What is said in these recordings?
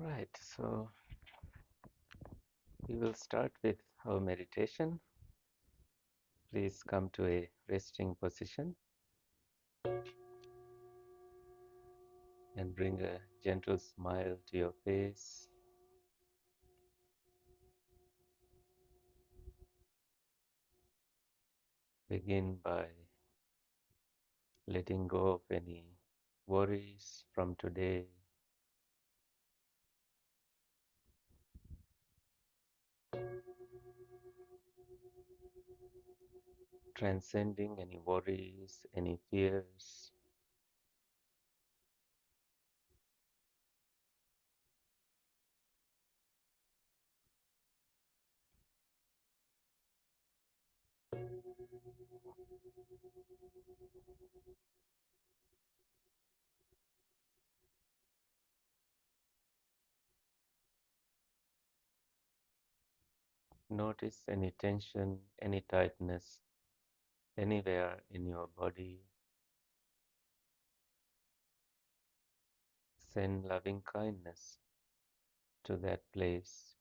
Right, so we will start with our meditation. Please come to a resting position and bring a gentle smile to your face. Begin by letting go of any worries from today, transcending any worries, any fears. Notice any tension, any tightness anywhere in your body. Send loving kindness to that place.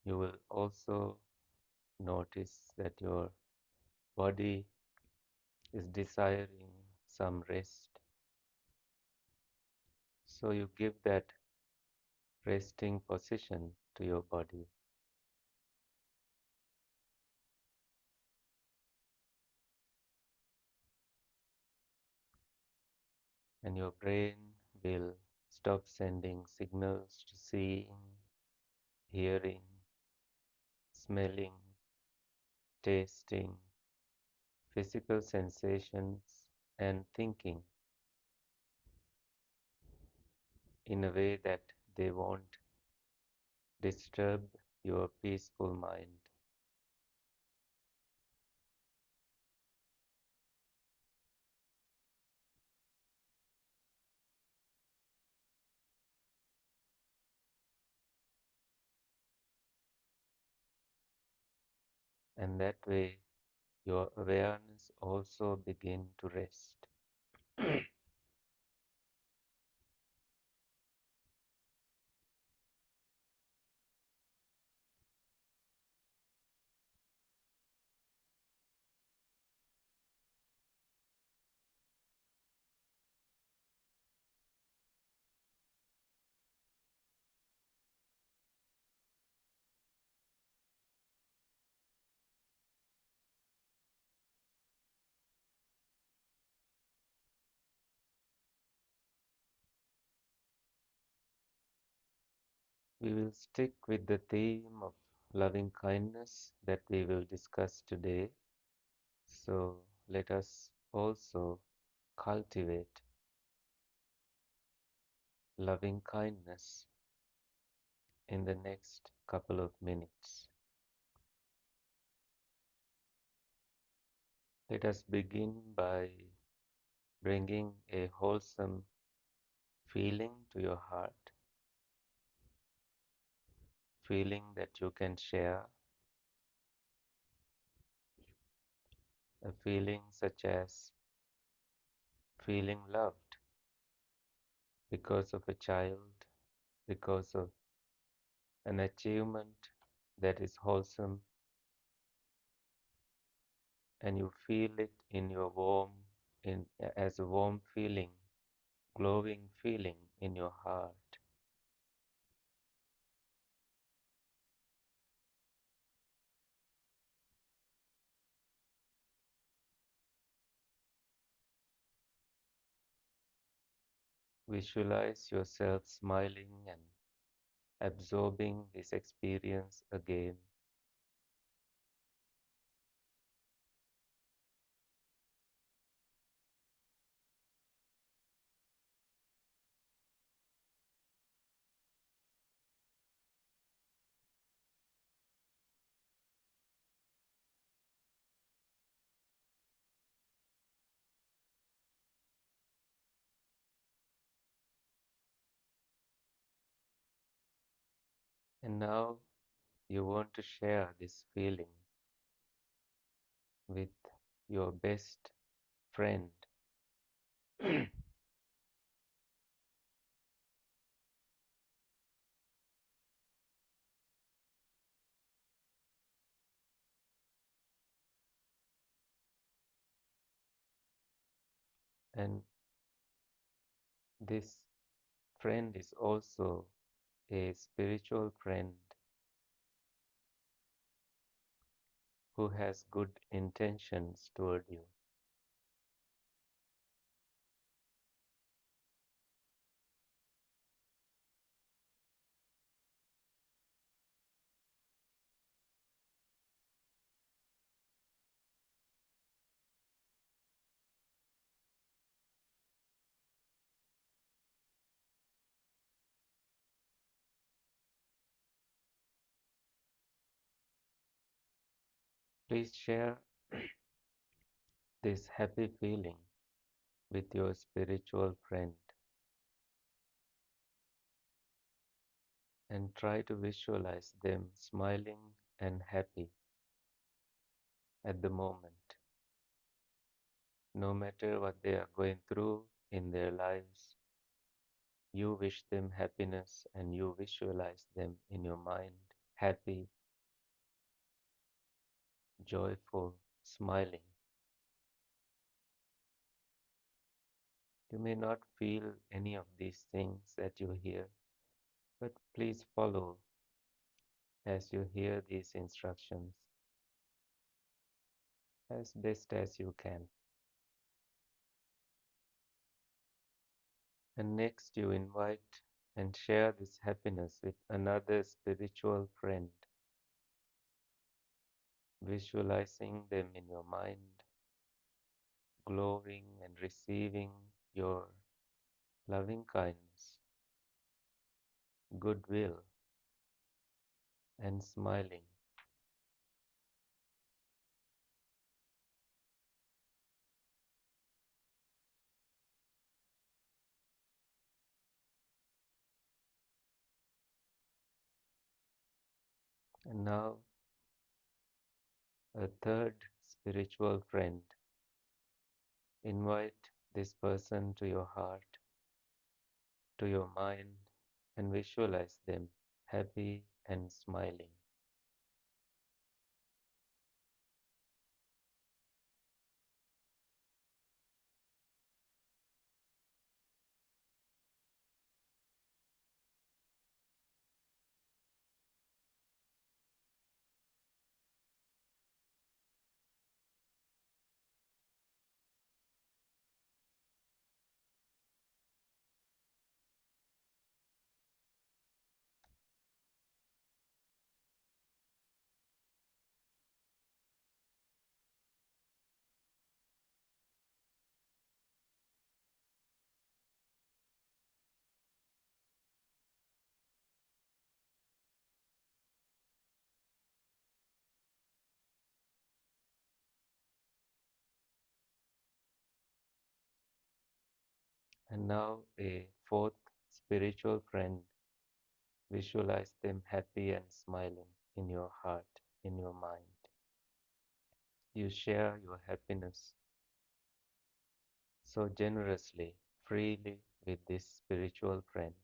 You will also notice that your body is desiring some rest. So you give that resting position to your body. And your brain will stop sending signals to seeing, hearing, smelling, tasting, physical sensations, and thinking in a way that they won't disturb your peaceful mind. And that way, your awareness also begin to rest. We will stick with the theme of loving kindness that we will discuss today. So let us also cultivate loving kindness in the next couple of minutes. Let us begin by bringing a wholesome feeling to your heart, feeling that you can share, a feeling such as feeling loved because of a child, because of an achievement that is wholesome, and you feel it in your in as a warm feeling, glowing feeling in your heart. Visualize yourself smiling and absorbing this experience again. And now you want to share this feeling with your best friend, and this friend is also a spiritual friend who has good intentions toward you. Please share this happy feeling with your spiritual friend and try to visualize them smiling and happy at the moment. No matter what they are going through in their lives, you wish them happiness and you visualize them in your mind happy, joyful, smiling. You may not feel any of these things that you hear, but please follow as you hear these instructions as best as you can. And next, you invite and share this happiness with another spiritual friend, visualizing them in your mind, glowing and receiving your loving kindness, goodwill, and smiling. And now, a third spiritual friend. Invite this person to your heart, to your mind, and visualize them happy and smiling. And now, a fourth spiritual friend. Visualize them happy and smiling in your heart, in your mind. You share your happiness so generously, freely with this spiritual friend.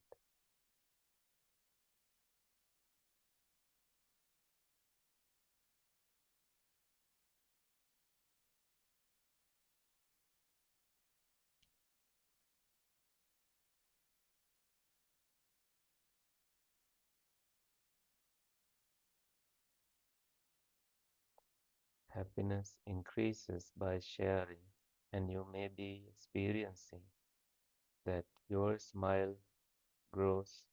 Happiness increases by sharing, and you may be experiencing that your smile grows,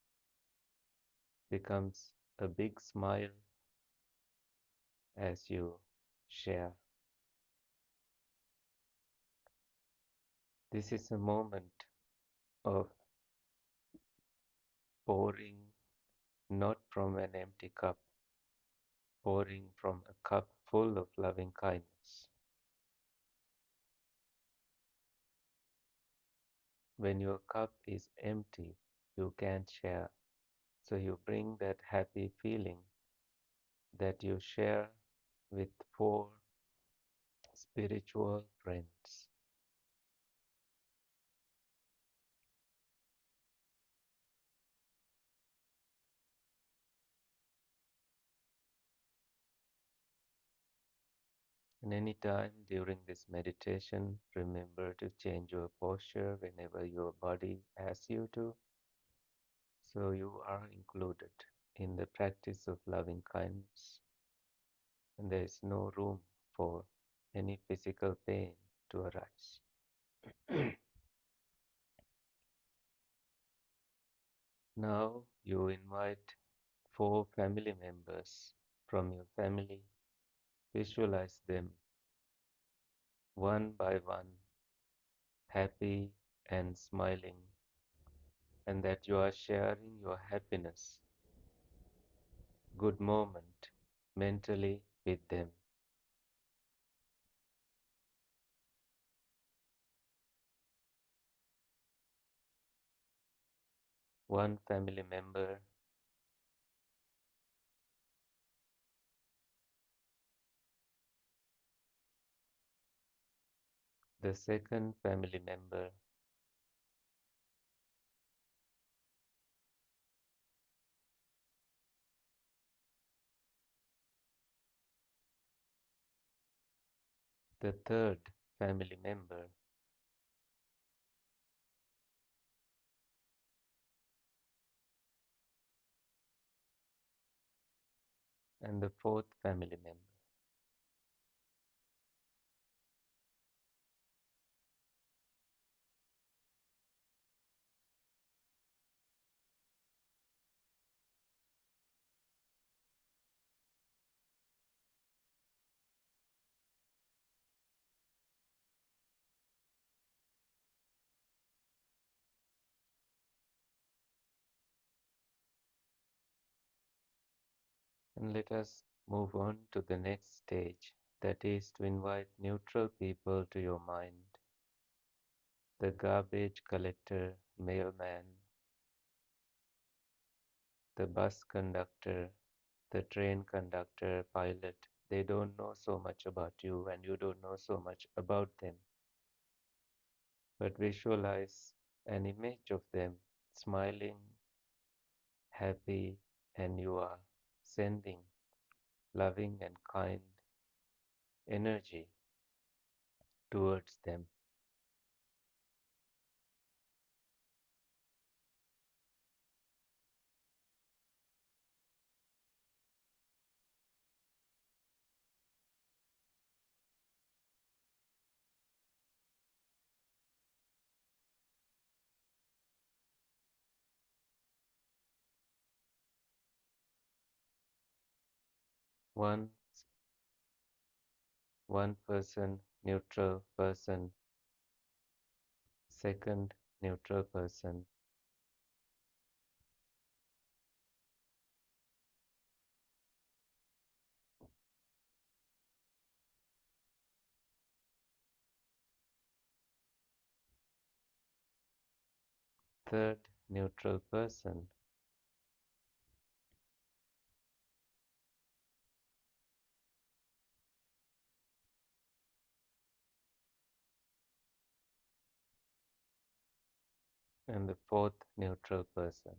becomes a big smile as you share. This is a moment of pouring not from an empty cup, pouring from a cup full of loving kindness. When your cup is empty, you can't share. So you bring that happy feeling that you share with four spiritual friends. And any time during this meditation, remember to change your posture whenever your body asks you to, so you are included in the practice of loving kindness, and there is no room for any physical pain to arise. Now you invite 4 family members from your family. Visualize them one by one, happy and smiling, and that you are sharing your happiness, good moment mentally with them. One family member, the second family member, the third family member, and the fourth family member. And let us move on to the next stage, that is to invite neutral people to your mind. The garbage collector, mailman, the bus conductor, the train conductor, pilot. They don't know so much about you and you don't know so much about them. But visualize an image of them smiling, happy, and you are sending loving and kind energy towards them. One, one person, neutral person, second neutral person, third neutral person, and the fourth neutral person.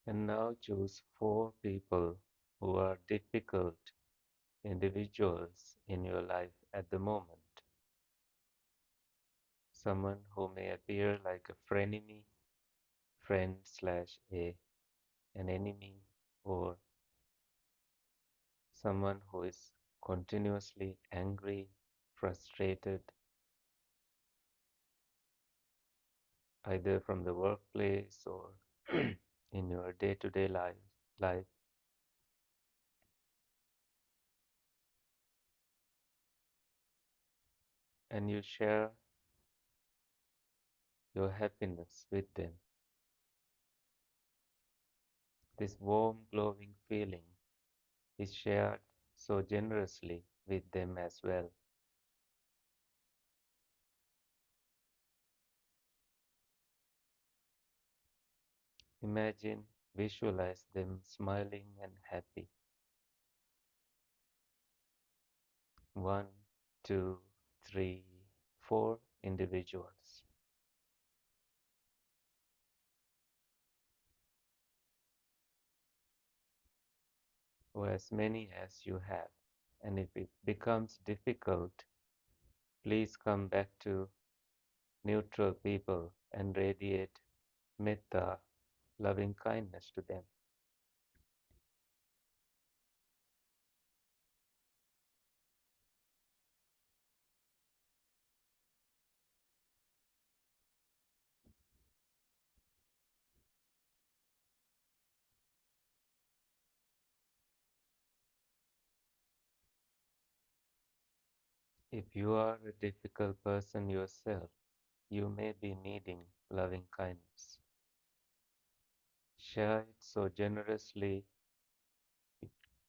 And now choose 4 people who are difficult individuals in your life at the moment. Someone who may appear like a frenemy, friend slash an enemy, or someone who is continuously angry, frustrated, either from the workplace or in your day-to-day life, and you share your happiness with them. This warm, glowing feeling is shared so generously with them as well. Imagine, visualize them smiling and happy. One, two, three, four individuals, or as many as you have. And if it becomes difficult, please come back to neutral people and radiate metta, loving kindness to them. If you are a difficult person yourself, you may be needing loving kindness. Share it so generously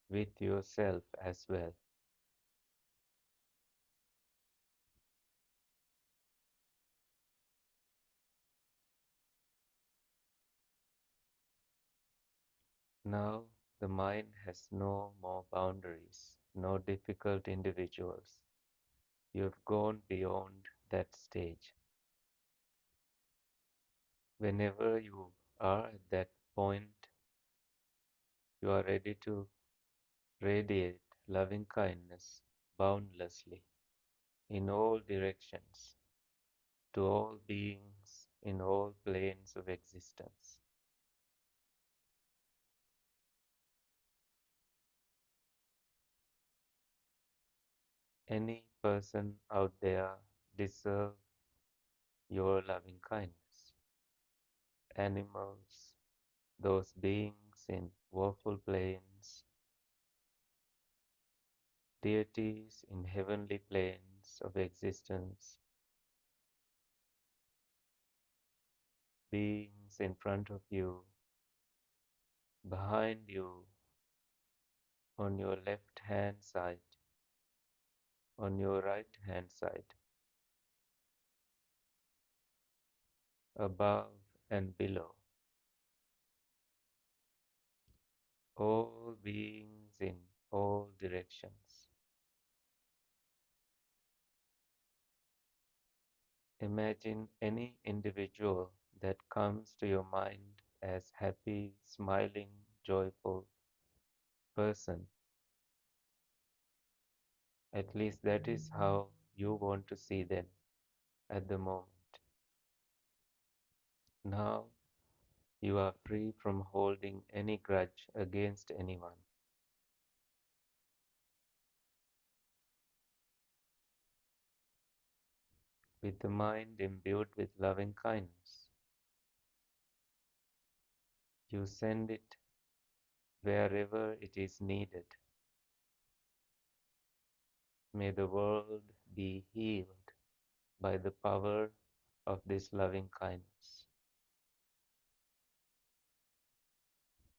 with yourself as well. Now the mind has no more boundaries, no difficult individuals. You have gone beyond that stage. Whenever you are at that point, you are ready to radiate loving kindness boundlessly in all directions to all beings in all planes of existence. Any person out there deserves your loving kindness. Animals, those beings in woeful planes, deities in heavenly planes of existence, beings in front of you, behind you, on your left hand side, on your right hand side, above and below, all beings in all directions. Imagine any individual that comes to your mind as happy, smiling, joyful person. At least that is how you want to see them at the moment. Now you are free from holding any grudge against anyone. With the mind imbued with loving kindness, you send it wherever it is needed. May the world be healed by the power of this loving kindness.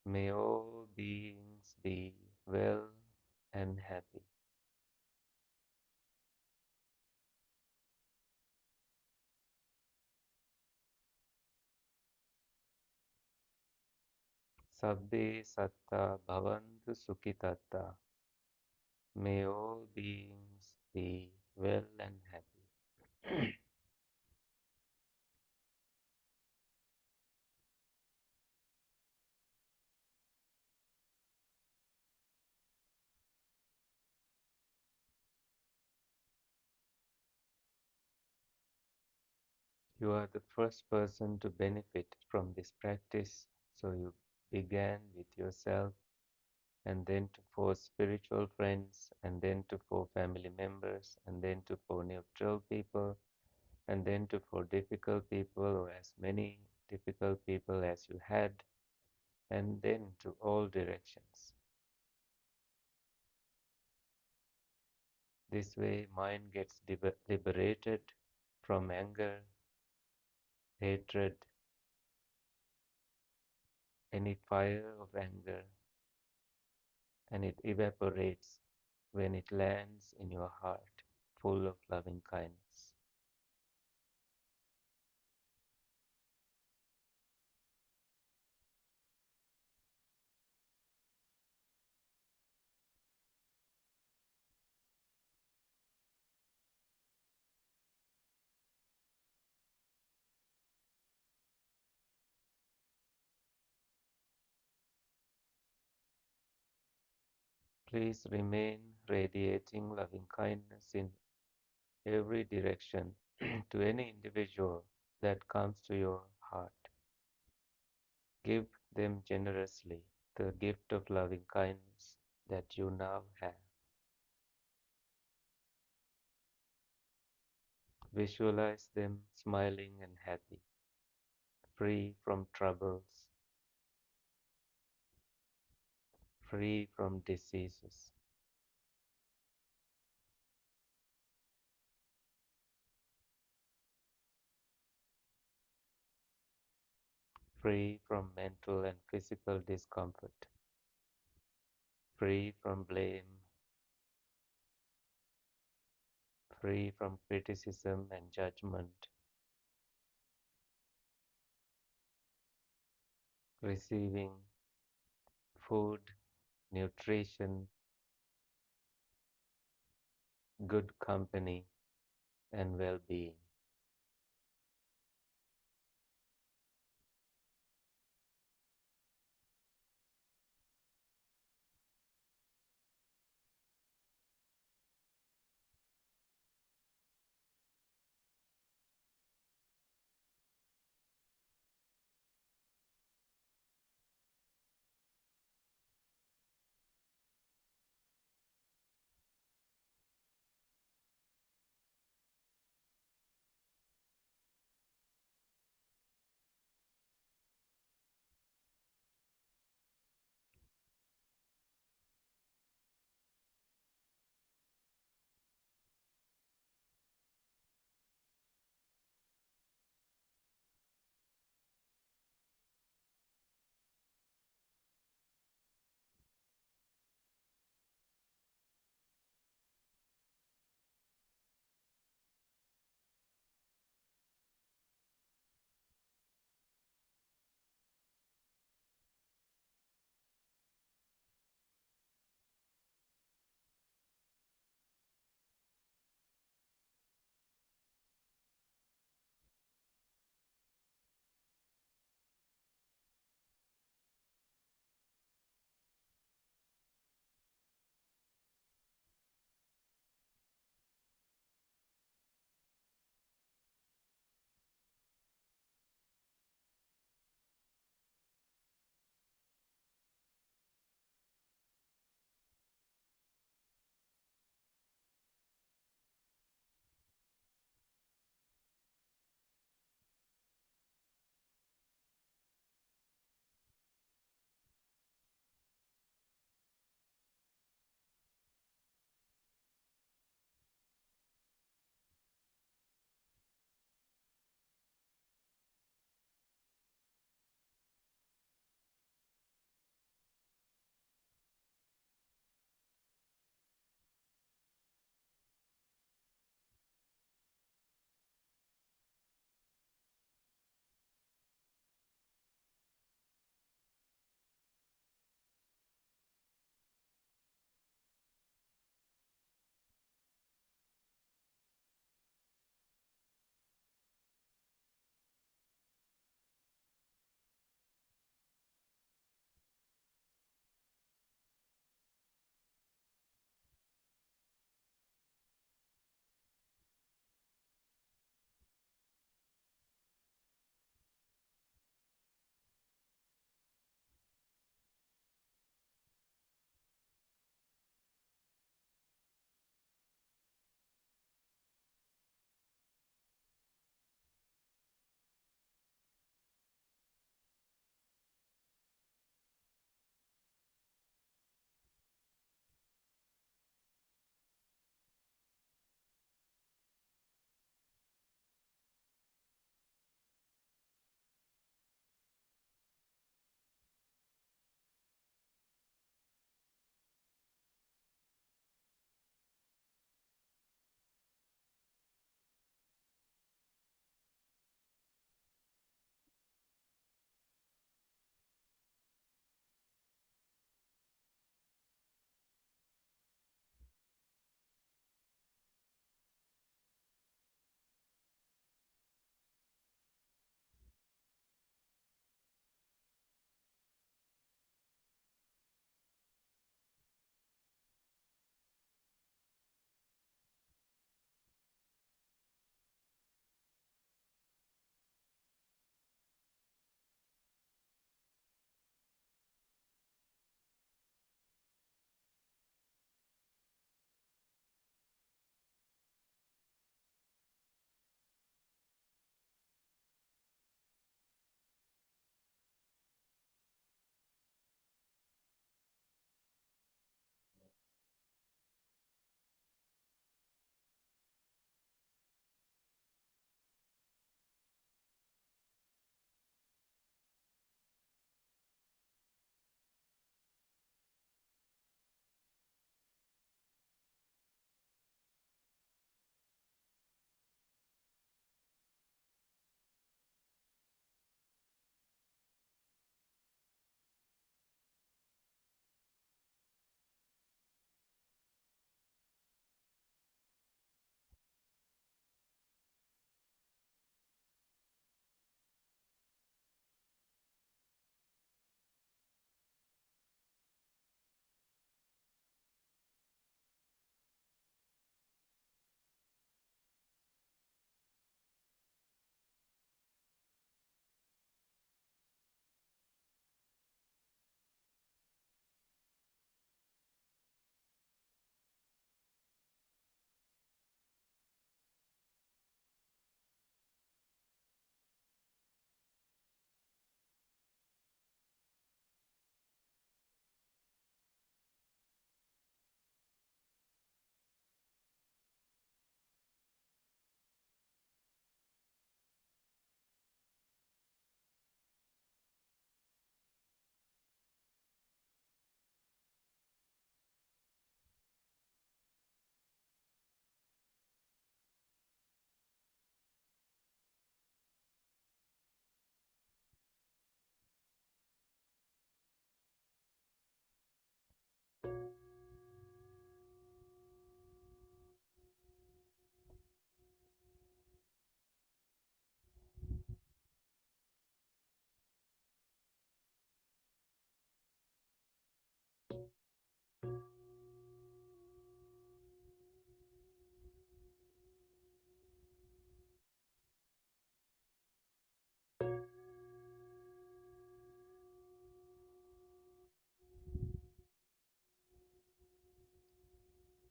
May all beings be well and happy. Sabbe satta bhavantu sukhitatta. May all beings be well and happy. You are the first person to benefit from this practice, so you began with yourself, and then to four spiritual friends, and then to four family members, and then to four neutral people, and then to four difficult people, or as many difficult people as you had, and then to all directions. This way, mind gets liberated from anger, hatred, any fire of anger, and it evaporates when it lands in your heart, full of loving kindness. Please remain radiating loving kindness in every direction to any individual that comes to your heart. Give them generously the gift of loving kindness that you now have. Visualize them smiling and happy, free from troubles, free from diseases, free from mental and physical discomfort, free from blame, free from criticism and judgment, receiving food, nutrition, good company, and well being.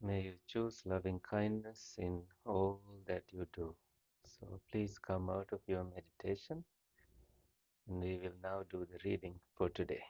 May you choose loving kindness in all that you do. So please come out of your meditation and we will now do the reading for today.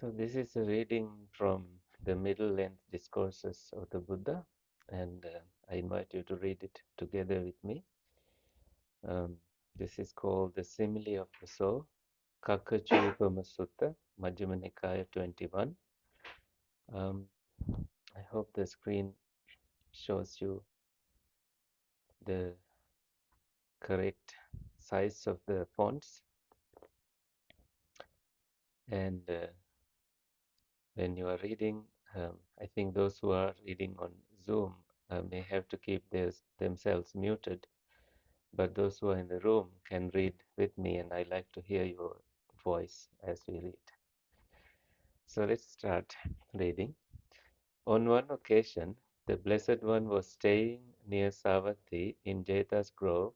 So this is a reading from the middle length discourses of the Buddha, and I invite you to read it together with me. Um, this is called the Simile of the Soul, Kakacūpama Sutta, Majjhima Nikaya 21. I hope the screen shows you the correct size of the fonts, and when you are reading, I think those who are reading on Zoom may have to keep themselves muted, but those who are in the room can read with me, and I like to hear your voice as we read. So let's start reading. On one occasion, the Blessed One was staying near Savatthi in Jeta's Grove,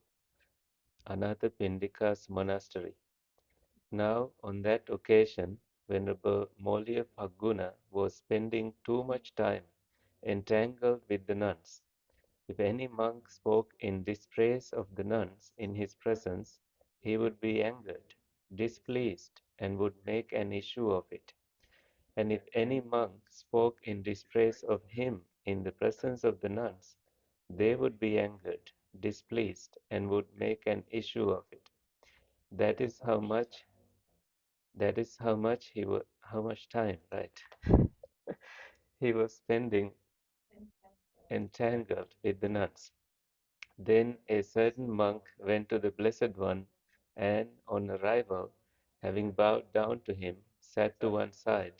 Anathapindika's monastery. Now, on that occasion, Venerable Moliya Phagguna was spending too much time entangled with the nuns. If any monk spoke in dispraise of the nuns in his presence, he would be angered, displeased, and would make an issue of it. And if any monk spoke in dispraise of him in the presence of the nuns, they would be angered, displeased, and would make an issue of it. That is how much how much time, right? He was spending entangled with the nuns. Then a certain monk went to the Blessed One, and on arrival, having bowed down to him, sat to one side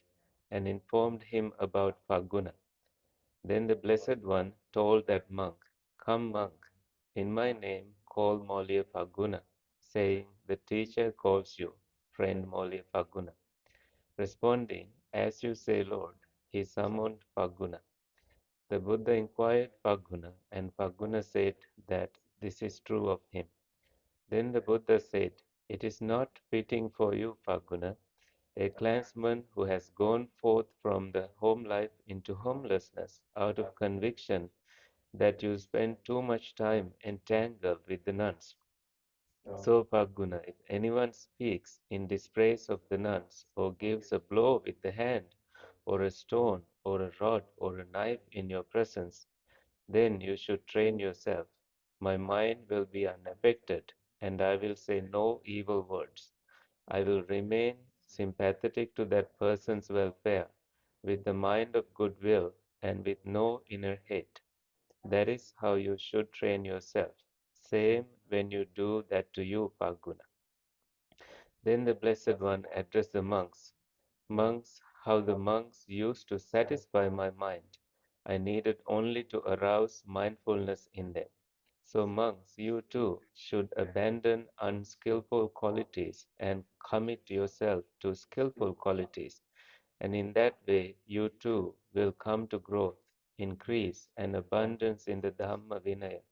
and informed him about Phagguna. Then the Blessed One told that monk, "Come, monk, in my name call Moliya Phagguna," saying, "The teacher calls you, friend Moliya Phagguna." Responding, "As you say, Lord," he summoned Phagguna. The Buddha inquired Phagguna, and Phagguna said that this is true of him. Then the Buddha said, "It is not fitting for you, Phagguna, a clansman who has gone forth from the home life into homelessness out of conviction that you spend too much time entangled with the nuns. So, Phagguna, if anyone speaks in dispraise of the nuns, or gives a blow with the hand, or a stone, or a rod, or a knife in your presence, then you should train yourself. My mind will be unaffected, and I will say no evil words. I will remain sympathetic to that person's welfare, with the mind of goodwill and with no inner hate. That is how you should train yourself. Same when you do that to you, Phagguna." Then the Blessed One addressed the monks. "Monks, how the monks used to satisfy my mind. I needed only to arouse mindfulness in them. So, monks, you too should abandon unskillful qualities and commit yourself to skillful qualities, and in that way you too will come to growth, increase, and abundance in the Dhamma Vinaya,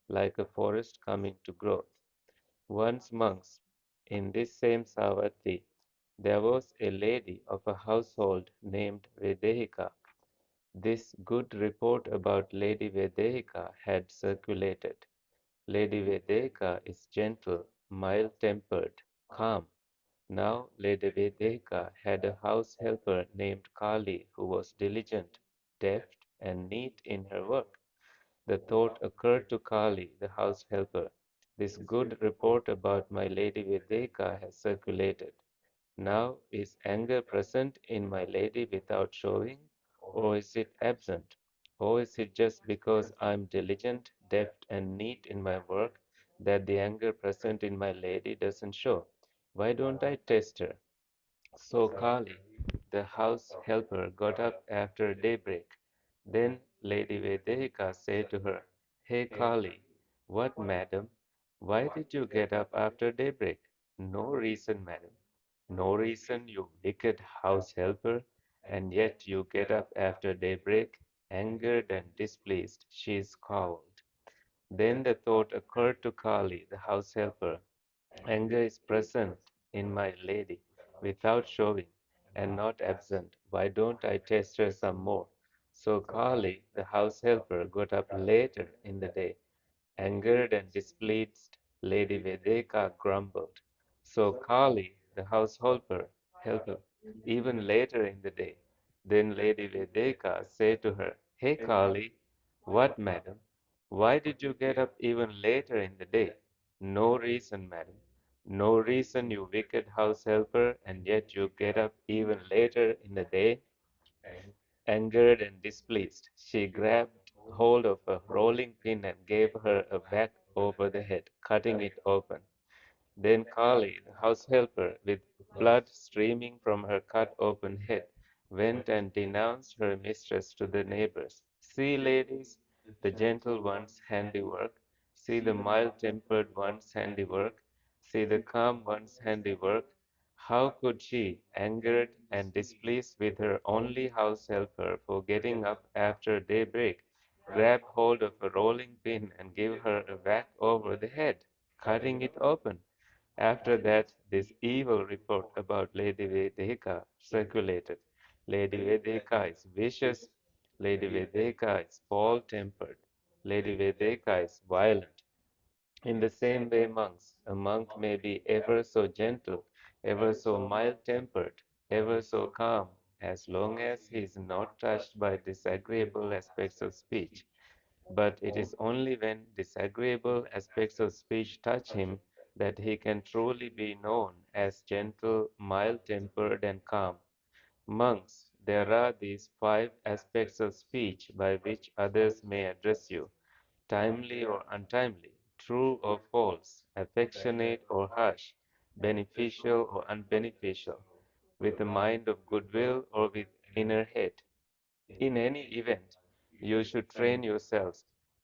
like a forest coming to growth. Once, monks, in this same Savatthi, there was a lady of a household named Vedehika. This good report about Lady Vedehika had circulated. Lady Vedehika is gentle, mild-tempered, calm. Now Lady Vedehika had a house helper named Kali who was diligent, deft, and neat in her work. The thought occurred to Kali, the house helper. This good report about my Lady Vedehika has circulated. Now is anger present in my lady without showing, or is it absent? Or is it just because I am diligent, deft, and neat in my work that the anger present in my lady doesn't show? Why don't I test her? So Kali, the house helper, got up after daybreak. Then Lady Vedehika said to her, "Hey Kali, what, madam? Why did you get up after daybreak?" "No reason, madam." No reason, you wicked house helper, and yet you get up after daybreak, angered and displeased. She scowled. Then the thought occurred to Kali, the house helper. Anger is present in my lady, without showing, and not absent. Why don't I test her some more? So Kali, the house helper, got up later in the day. Angered and displeased, Lady Vedeka grumbled. So Kali, the helper, even later in the day. Then Lady Vedeka said to her, Hey Kali, what, madam? Why did you get up even later in the day? No reason, madam. No reason, you wicked house helper, and yet you get up even later in the day. Angered and displeased, she grabbed hold of a rolling pin and gave her a whack over the head, cutting it open. Then Kali, the house helper, with blood streaming from her cut open head, went and denounced her mistress to the neighbors. See, ladies, the gentle one's handiwork. See the mild tempered one's handiwork. See the calm one's handiwork. How could she, angered and displeased with her only house helper for getting up after daybreak, grab hold of a rolling pin and give her a whack over the head, cutting it open? After that, this evil report about Lady Vedeka circulated. Lady Vedeka is vicious. Lady Vedeka is bald-tempered. Lady Vedeka is violent. In the same way, monks, a monk may be ever so gentle, ever so mild-tempered, ever so calm, as long as he is not touched by disagreeable aspects of speech. But it is only when disagreeable aspects of speech touch him that he can truly be known as gentle, mild-tempered, and calm. Monks, there are these five aspects of speech by which others may address you: timely or untimely, true or false, affectionate or harsh, beneficial or unbeneficial, with a mind of goodwill or with inner hate. In any event, you should train yourselves.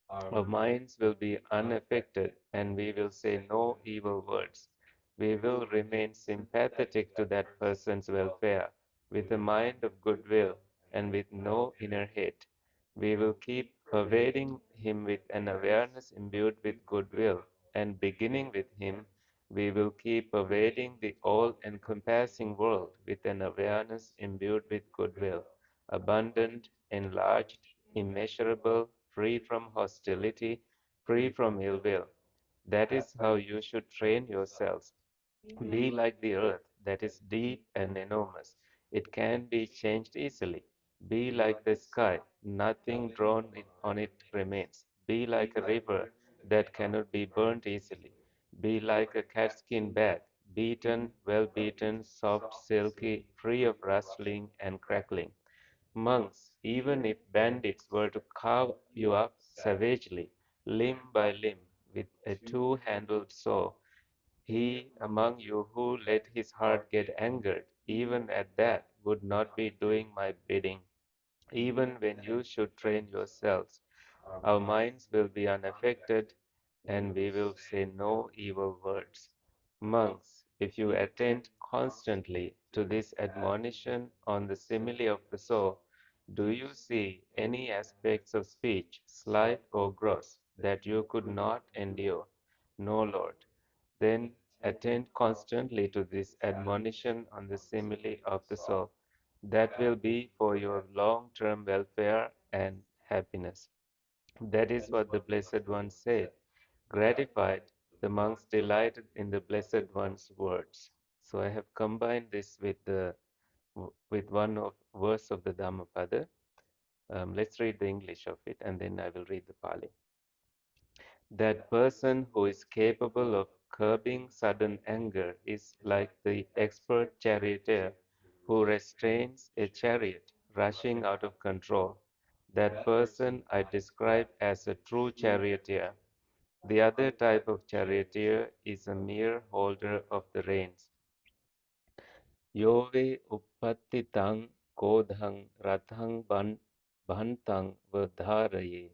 Our minds will be unaffected, and we will say no evil words. We will remain sympathetic to that person's welfare, with a mind of goodwill and with no inner hate. We will keep pervading him with an awareness imbued with goodwill, and beginning with him, we will keep pervading the all encompassing world with an awareness imbued with goodwill, abundant, enlarged, immeasurable, free from hostility, free from ill will. That is how you should train yourselves. Be like the earth, that is deep and enormous. It can be changed easily. Be like the sky, nothing drawn on it remains. Be like a river that cannot be burnt easily. Be like a catskin bag, beaten, well beaten, soft, silky, free of rustling and crackling. Monks, even if bandits were to carve you up savagely, limb by limb, with a two-handled saw, he among you who let his heart get angered, even at that, would not be doing my bidding. Even when you should train yourselves, our minds will be unaffected, and we will say no evil words. Monks, if you attend constantly to this admonition on the simile of the soul, do you see any aspects of speech, slight or gross, that you could not endure? No, Lord. Then attend constantly to this admonition on the simile of the soul. That will be for your long-term welfare and happiness. That is what the Blessed One said. Gratified, the monks delighted in the Blessed One's words. So I have combined this with one of verse of the Dhammapada. Let's read the English of it, and then I will read the Pali. That person who is capable of curbing sudden anger is like the expert charioteer who restrains a chariot rushing out of control. That person I describe as a true charioteer. The other type of charioteer is a mere holder of the reins. Yove uppattitam kodhang rathang bhantang vadharaye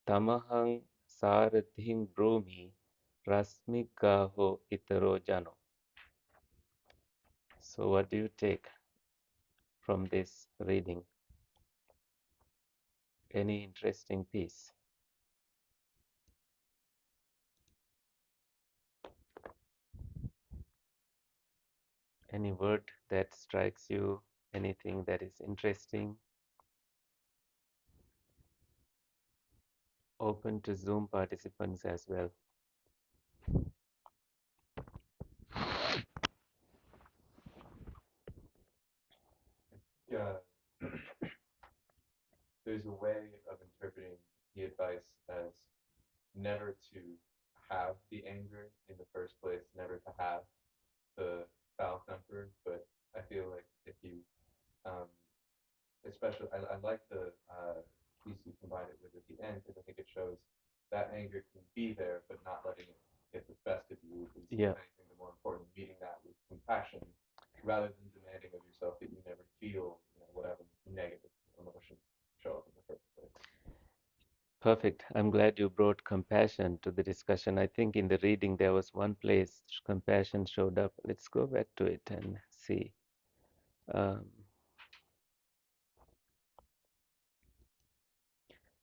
tamahang sarathing brumi rasmikaho itaro jano. So, what do you take from this reading? Any interesting piece? Any word that strikes you? Anything that is interesting? Open to Zoom participants as well. Yeah, there's a way of interpreting the advice as never to have the anger in the first place, never to have the foul temper. But I feel like if you, um, especially, I like the piece you combine it with at the end because I think it shows that anger can be there, but not letting it get the best of you is, Yeah, if anything, the more important. Meeting that with compassion rather than demanding of yourself that you never feel, whatever negative emotions show up in the first place. perfect. I'm glad you brought compassion to the discussion. I think in the reading there was one place compassion showed up. Let's go back to it and see. Um,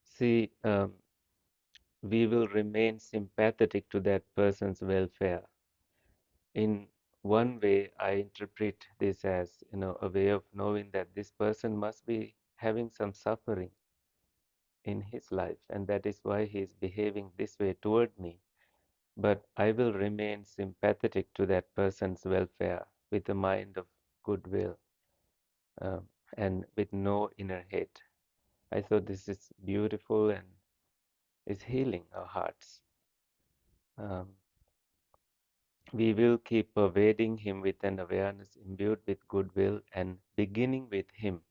see, we will remain sympathetic to that person's welfare. In one way, I interpret this as, a way of knowing that this person must be having some suffering in his life, and that is why he is behaving this way toward me. But I will remain sympathetic to that person's welfare with a mind of goodwill, um, and with no inner hate. I thought this is beautiful and is healing our hearts. Um, we will keep pervading him with an awareness imbued with goodwill and beginning with him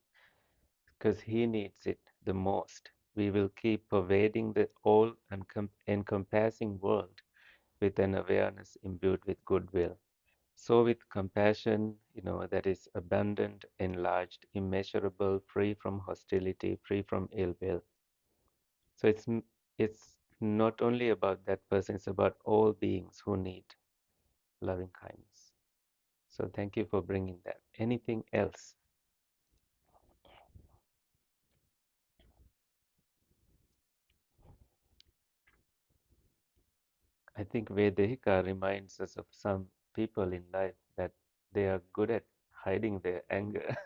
because he needs it the most. We will keep pervading the all encompassing world with an awareness imbued with goodwill. So, with compassion, that is abundant, enlarged, immeasurable, free from hostility, free from ill will. So, it's not only about that person, it's about all beings who need loving kindness. So, thank you for bringing that. Anything else? I think Vedika reminds us of some people in life that they are good at hiding their anger.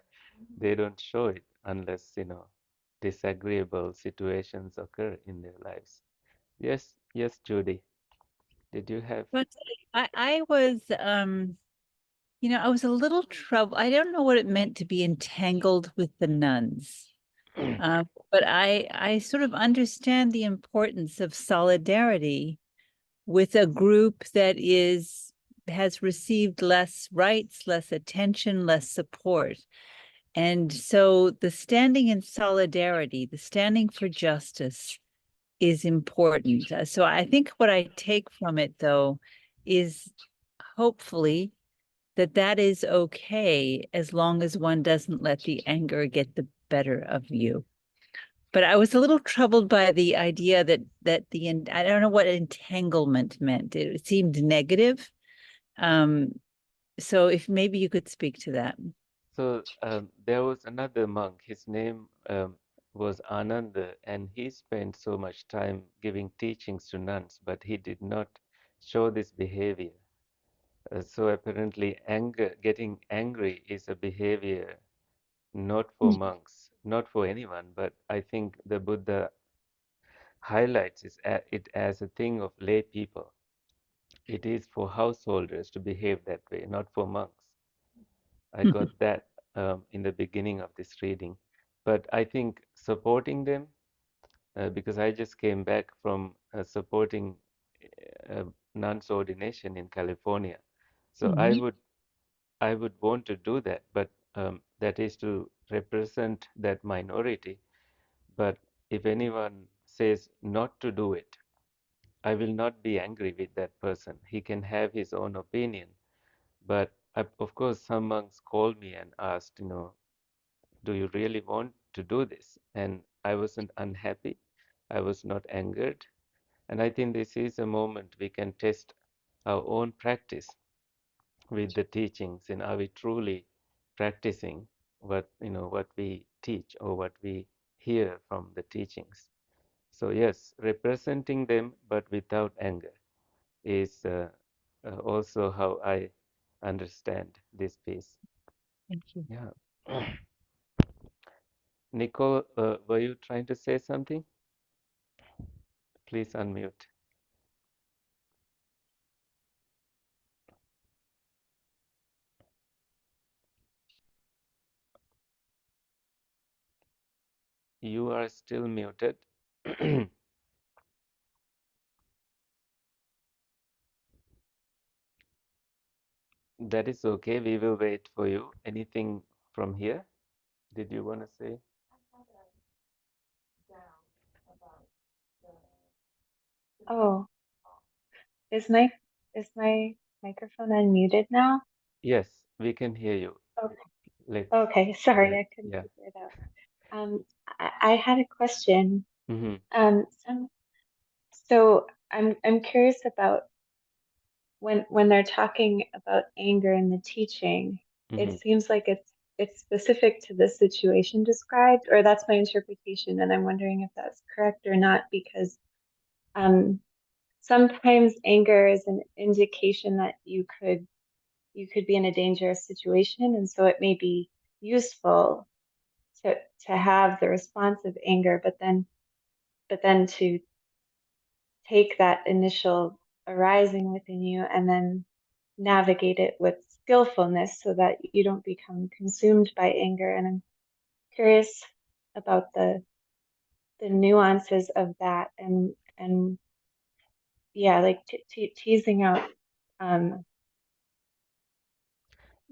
They don't show it unless, disagreeable situations occur in their lives. Yes, yes, Judy. Did you have? But I was I was a little trouble. I don't know what it meant to be entangled with the nuns. But I sort of understand the importance of solidarity with a group that has received less rights, less attention, less support. And so the standing in solidarity, the standing for justice is important. So I think what I take from it, though, is hopefully that is okay as long as one doesn't let the anger get the better of you. But I was a little troubled by the idea that I don't know what entanglement meant. It seemed negative. Um, so if maybe you could speak to that. So there was another monk. His name was Ananda, and he spent so much time giving teachings to nuns, but he did not show this behavior. So apparently, getting angry is a behavior not for monks, not for anyone, but I think the Buddha highlights it as a thing of lay people. It is for householders to behave that way, not for monks. I got that in the beginning of this reading. But I think supporting them, because I just came back from supporting uh, nuns ordination in California. So I Mhm. would I would want to do that, but that is to represent that minority. But if anyone says not to do it, I will not be angry with that person. He can have his own opinion. But of course, some monks called me and asked, do you really want to do this? And I wasn't unhappy. I was not angered. And I think this is a moment we can test our own practice. with the teachings, and are we truly practicing what we teach or what we hear from the teachings? So yes, representing them but without anger is also how I understand this piece. Thank you. Yeah. Nicole, were you trying to say something? Please unmute. You are still muted. That is okay. We will wait for you. Anything from here? Did you want to say? Oh, is my is my microphone unmuted now? Yes, we can hear you. Okay. Let's, Okay, sorry, yeah, I couldn't yeah. figure it out. I had a question. Mm-hmm, Some, so I'm curious about when they're talking about anger in the teaching, mm-hmm, it seems like it's specific to the situation described, or that's my interpretation, and I'm wondering if that's correct or not, because um, sometimes anger is an indication that you could be in a dangerous situation, and so it may be useful to have the response of anger, but then to take that initial arising within you and then navigate it with skillfulness so that you don't become consumed by anger. And I'm curious about the nuances of that, and yeah, like teasing out um,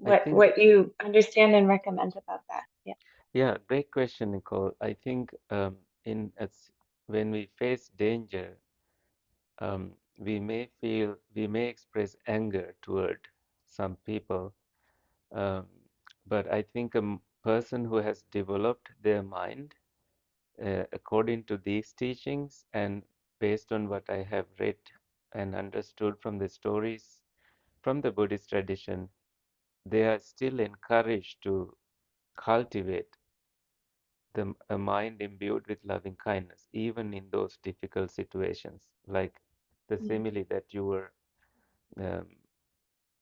I what think, what you understand and recommend about that. Yeah. yeah, great question, Nicole. I think when we face danger, we may express anger toward some people, um, but I think a person who has developed their mind according to these teachings and based on what I have read and understood from the stories from the Buddhist tradition, they are still encouraged to cultivate a mind imbued with loving kindness, even in those difficult situations, like the Mm. simile that you were um,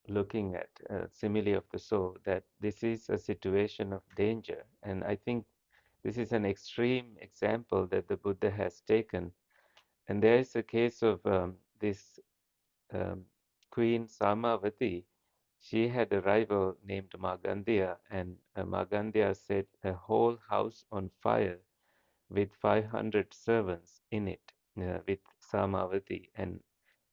looking at, simile of the soul, that this is a situation of danger. And I think this is an extreme example that the Buddha has taken. And there is a case of this um, Queen Samavati. She had a rival named Magandia, and Magandia set a whole house on fire with 500 servants in it with Samavati. And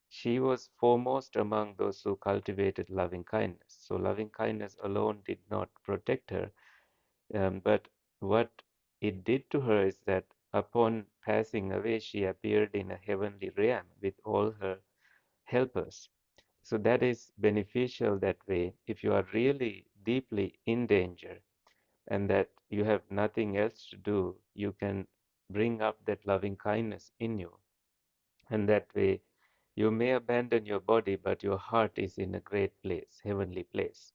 she was foremost among those who cultivated loving kindness. So, loving kindness alone did not protect her, but what it did to her is that upon passing away, she appeared in a heavenly realm with all her helpers. So that is beneficial that way. If you are really deeply in danger and that you have nothing else to do, you can bring up that loving kindness in you. And that way, you may abandon your body, but your heart is in a great place, heavenly place.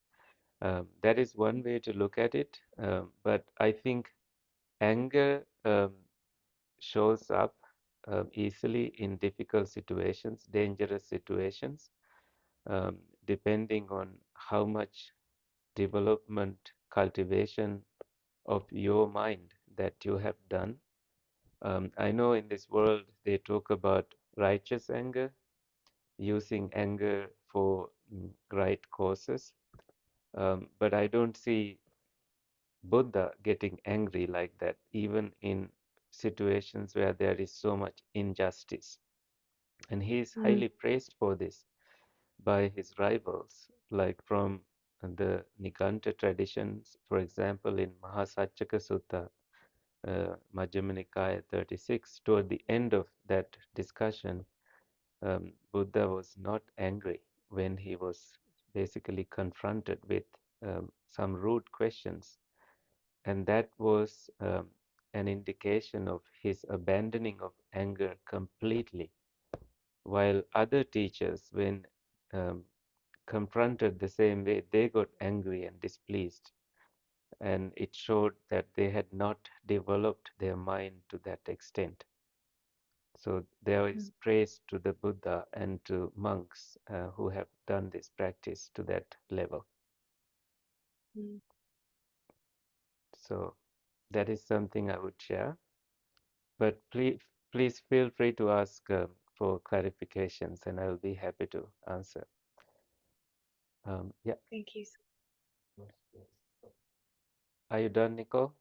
That is one way to look at it. But I think anger shows up easily in difficult situations, dangerous situations, depending on how much development, cultivation of your mind that you have done. I know in this world they talk about righteous anger, using anger for right causes, but I don't see Buddha getting angry like that, even in situations where there is so much injustice. And he is Mm. highly praised for this by his rivals, like from the Nikanta traditions, for example, in Mahasachaka Sutta, Majjhima Nikaya 36, toward the end of that discussion, Buddha was not angry when he was basically confronted with some rude questions. And that was an indication of his abandoning of anger completely. While other teachers, when um, confronted the same way, they got angry and displeased. And it showed that they had not developed their mind to that extent. So there is praise to the Buddha and to monks who have done this practice to that level. Mm. So that is something I would share. But please feel free to ask for clarifications, and I will be happy to answer. Yeah. Thank you. Are you done, Nicole?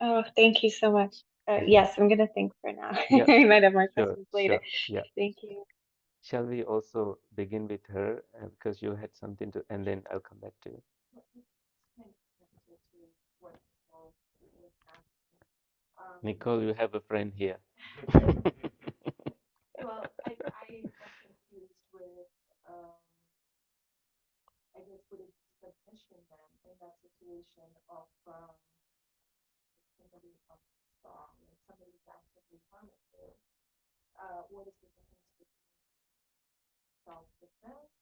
Oh, thank you so much. Yes, I'm going to think for now. Yeah. I might have more Sure. questions later. Sure. Yeah. Thank you. Shall we also begin with her because you had something to, and then I'll come back to you. Nicole, you have a friend here. Well, I am confused with, I guess, what is submission then in that situation of somebody of strong and somebody is actively harming you. What is the difference between self-defense?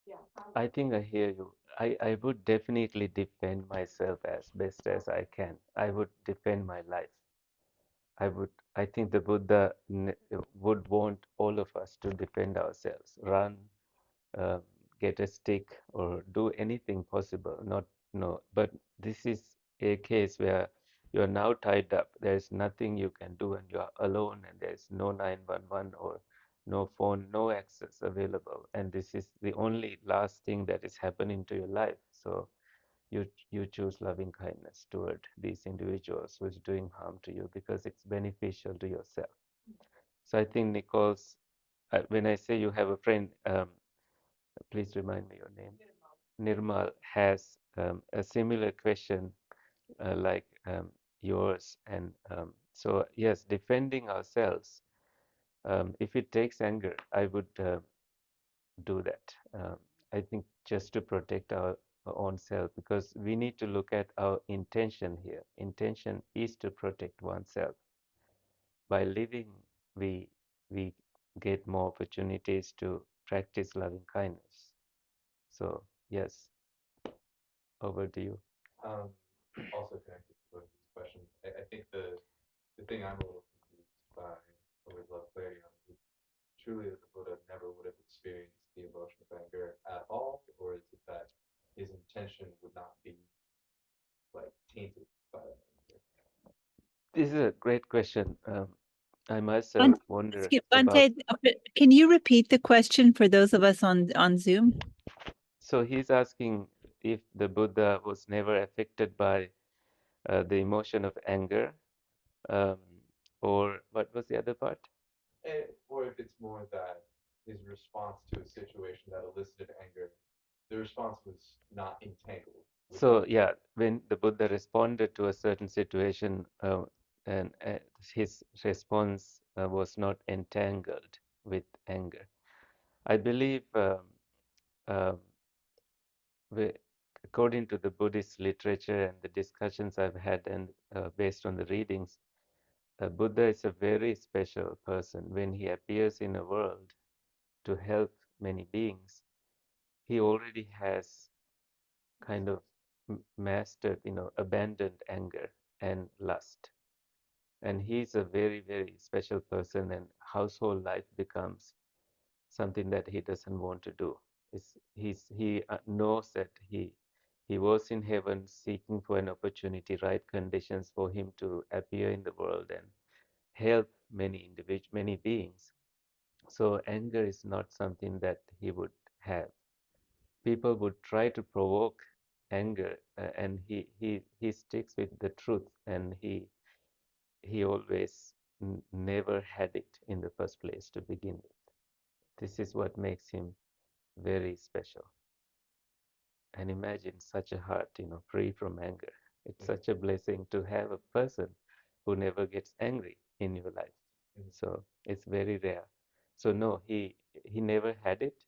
Yeah. I think I hear you. I would definitely defend myself as best as I can. I would defend my life. I think the Buddha would want all of us to defend ourselves, run, uh, get a stick, or do anything possible. Not no, but this is a case where you are now tied up. There is nothing you can do, and you are alone, and there is no 911 or no phone, no access available, and this is the only last thing that is happening to your life. So you choose loving kindness toward these individuals who is doing harm to you because it's beneficial to yourself. So I think Nicole's, when I say you have a friend, please remind me your name. Nirmal has a similar question like yours, and so yes, defending ourselves. If it takes anger, I would do that. I think just to protect our own self, because we need to look at our intention here. Intention is to protect oneself. By living, we get more opportunities to practice loving kindness. So yes, over to you. Also connected to both these questions, I think the thing I'm a little confused by, or would love clarity on, is truly that the Buddha never would have experienced the emotion of anger at all, or is it that his intention would not be like tainted by that anger? This is a great question. I myself wonder about. Bante, can you repeat the question for those of us on Zoom? So he's asking if the Buddha was never affected by the emotion of anger, um, or what was the other part? Or if it's more that his response to a situation that elicited anger, the response was not entangled. So yeah, when the Buddha responded to a certain situation, and his response was not entangled with anger. I believe, um, we, according to the Buddhist literature and the discussions I've had, and based on the readings, Buddha is a very special person. When he appears in a world to help many beings, he already has kind of mastered, abandoned anger and lust. And he's a very, very special person, and household life becomes something that he doesn't want to do. He knows that he was in heaven seeking for an opportunity, right conditions for him to appear in the world and help many beings. So anger is not something that he would have. People would try to provoke anger, and he sticks with the truth, and he always never had it in the first place to begin with. This is what makes him very special. And imagine such a heart, free from anger. It's such a blessing to have a person who never gets angry in your life. So it's very rare. So no, he never had it,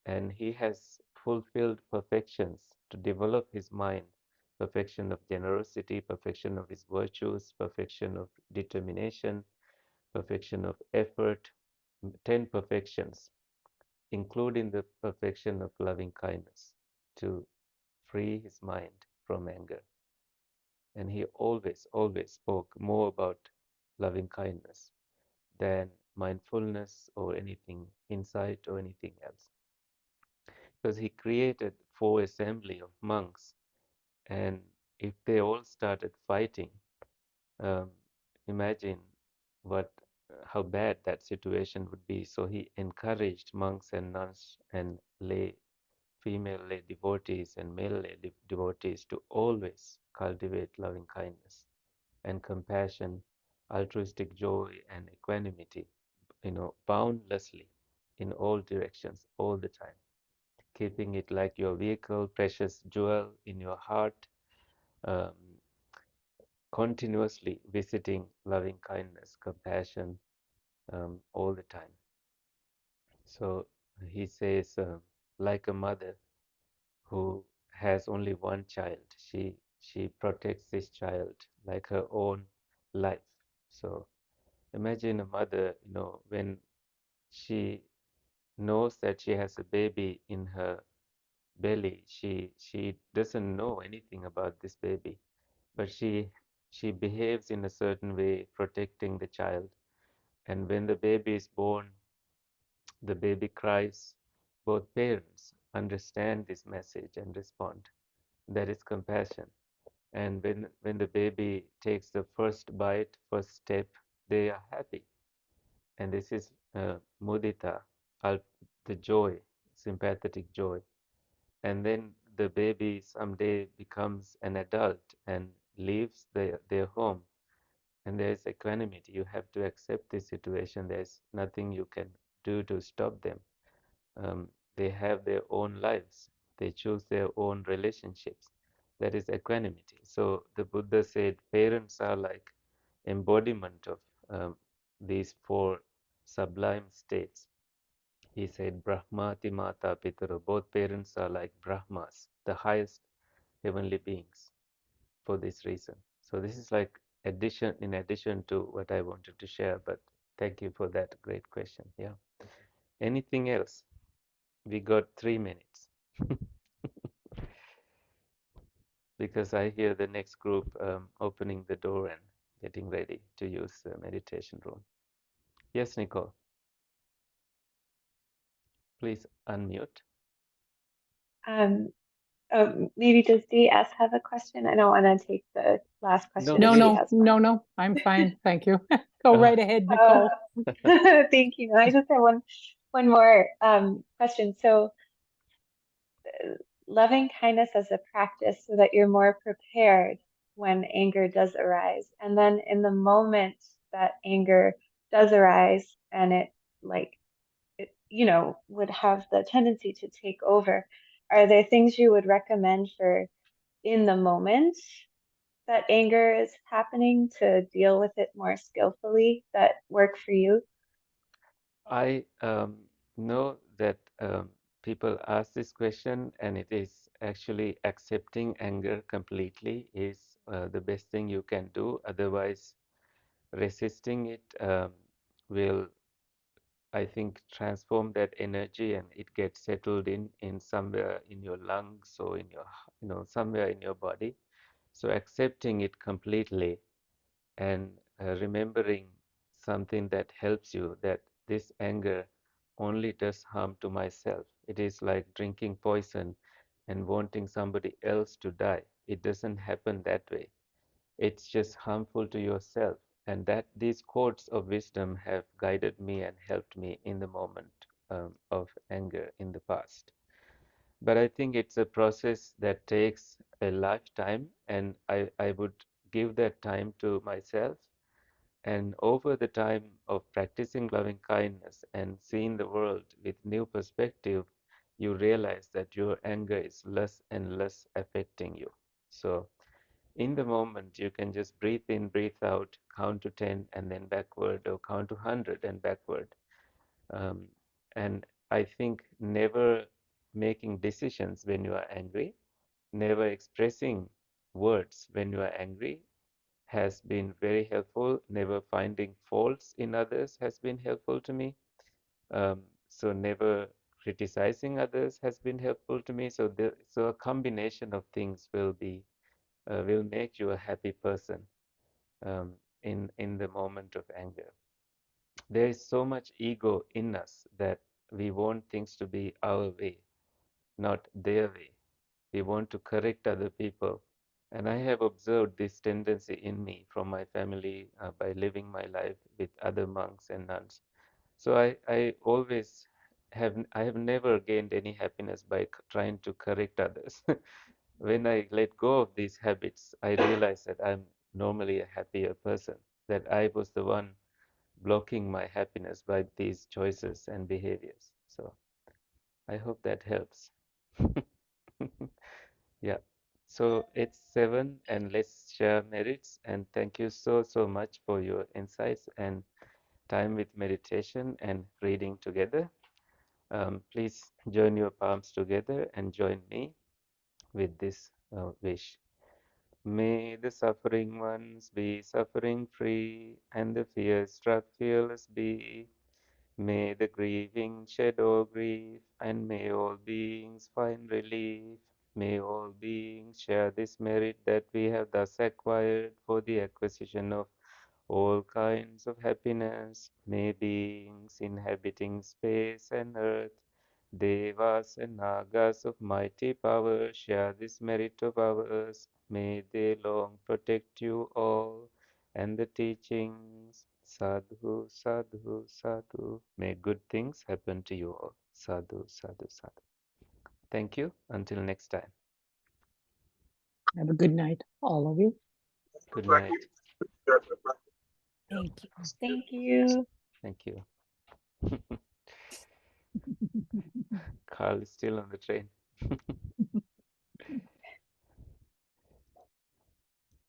and he has fulfilled perfections to develop his mind, perfection of generosity, perfection of his virtues, perfection of determination, perfection of effort, 10 perfections. including the perfection of loving kindness, to free his mind from anger. And he always, always spoke more about loving kindness than mindfulness or anything, insight or anything else. Because he created 4 assembly of monks, and if they all started fighting, um, imagine what how bad that situation would be. So he encouraged monks and nuns and female lay devotees and male lay devotees to always cultivate loving kindness and compassion, altruistic joy and equanimity, boundlessly in all directions, all the time, keeping it like your vehicle, precious jewel in your heart, um, continuously visiting loving kindness, compassion, all the time. So he says, like a mother who has only one child, she protects this child like her own life. So imagine a mother, when she knows that she has a baby in her belly, she doesn't know anything about this baby, but she behaves in a certain way, protecting the child. And when the baby is born, the baby cries. Both parents understand this message and respond. That is compassion. And when the baby takes the first bite, first step, they are happy. And this is mudita, the joy, sympathetic joy. And then the baby someday becomes an adult and leaves their home. And there's equanimity. You have to accept this situation. There's nothing you can do to stop them. They have their own lives. They choose their own relationships. That is equanimity. So the Buddha said parents are like embodiment of these 4 sublime states. He said Brahmati Mata Pitara. Both parents are like Brahmas, the highest heavenly beings, for this reason. So this is like in addition to what I wanted to share, but thank you for that great question. Yeah. Anything else? We got 3 minutes. Because I hear the next group opening the door and getting ready to use the meditation room. Yes, Nicole, please unmute. Maybe does DS have a question? I don't want to take the last question No, if No, she no, has one. no, no, I'm fine. Thank you. Go right ahead, Uh, Nicole. thank you. I just have one more question. So, loving kindness as a practice so that you're more prepared when anger does arise, and then in the moment that anger does arise, and it like it, would have the tendency to take over. Are there things you would recommend for in the moment that anger is happening to deal with it more skillfully that work for you? I know that people ask this question, and it is actually accepting anger completely is the best thing you can do. Otherwise, resisting it will, I think, transform that energy, and it gets settled in somewhere in your lungs or in your, somewhere in your body. So accepting it completely and remembering something that helps you, that this anger only does harm to myself. It is like drinking poison and wanting somebody else to die. It doesn't happen that way. It's just harmful to yourself. And that these quotes of wisdom have guided me and helped me in the moment of anger in the past. But I think it's a process that takes a lifetime, and I would give that time to myself. And over the time of practicing loving kindness and seeing the world with new perspective, you realize that your anger is less and less affecting you. So in the moment, you can just breathe in, breathe out, count to 10 and then backward, or count to 100 and backward. Um, and I think never making decisions when you are angry, never expressing words when you are angry has been very helpful. Never finding faults in others has been helpful to me. So never criticizing others has been helpful to me. So a combination of things will make you a happy person in the moment of anger. There is so much ego in us that we want things to be our way, not their way. We want to correct other people. And I have observed this tendency in me from my family by living my life with other monks and nuns. So I always I have never gained any happiness by trying to correct others. When I let go of these habits, I realize that I'm normally a happier person, that I was the one blocking my happiness by these choices and behaviors. So I hope that helps. Yeah. So it's 7 and let's share merits. And thank you so much for your insights and time with meditation and reading together. Please join your palms together and join me with this wish. May the suffering ones be suffering free and the fear-struck fearless be. May the grieving shed all grief, and may all beings find relief. May all beings share this merit that we have thus acquired for the acquisition of all kinds of happiness. May beings inhabiting space and earth, devas and nagas of mighty power, share this merit of ours. May they long protect you all and the teachings. Sadhu, sadhu, sadhu. May good things happen to you all. Sadhu, sadhu, sadhu. Thank you. Until next time. Have a good night, all of you. Good night. Thank you. Thank you. Thank you. Carl is still on the train.